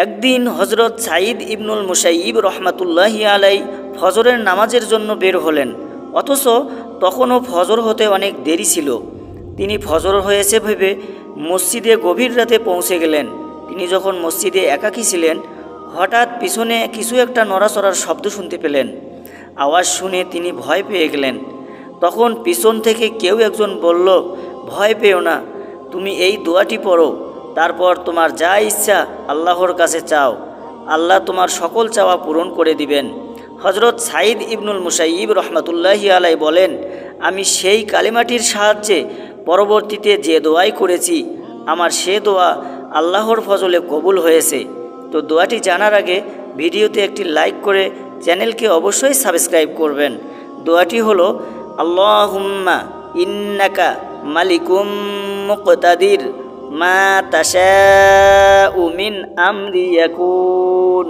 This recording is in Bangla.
একদিন হজরত সাঈদ ইবনুল মুসাইয়িব রহমাতুল্লাহি আলাই ফজরের নামাজের জন্য বের হলেন, অথচ তখনও ফজর হতে অনেক দেরি ছিল। তিনি ফজর হয়েছে ভেবে মসজিদে গভীর রাতে পৌঁছে গেলেন। তিনি যখন মসজিদে একাকী ছিলেন, হঠাৎ পিছনে কিছু একটা নড়াচড়ার শব্দ শুনতে পেলেন। আওয়াজ শুনে তিনি ভয় পেয়ে গেলেন। তখন পিছন থেকে কেউ একজন বলল, ভয় পেও না, তুমি এই দোয়াটি পড়ো, তারপর তোমার যা ইচ্ছা আল্লাহর কাছে চাও, আল্লাহ তোমার সকল চাওয়া পূরণ করে দিবেন। হজরত সাঈদ ইবনুল মুসাইয়িব রহমাতুল্লাহি আলাই বলেন, আমি সেই কালিমাটির সাহায্যে পরবর্তীতে যে দোয়াই করেছি, আমার সে দোয়া আল্লাহর ফজলে কবুল হয়েছে। তো দোয়াটি জানার আগে ভিডিওতে একটি লাইক করে চ্যানেলকে অবশ্যই সাবস্ক্রাইব করবেন। দোয়াটি হলো, আল্লাহুম্মা ইন্নাকা মালিকুম মুকতাদির মা তাশাউ মিন আমরি ইয়াকুন।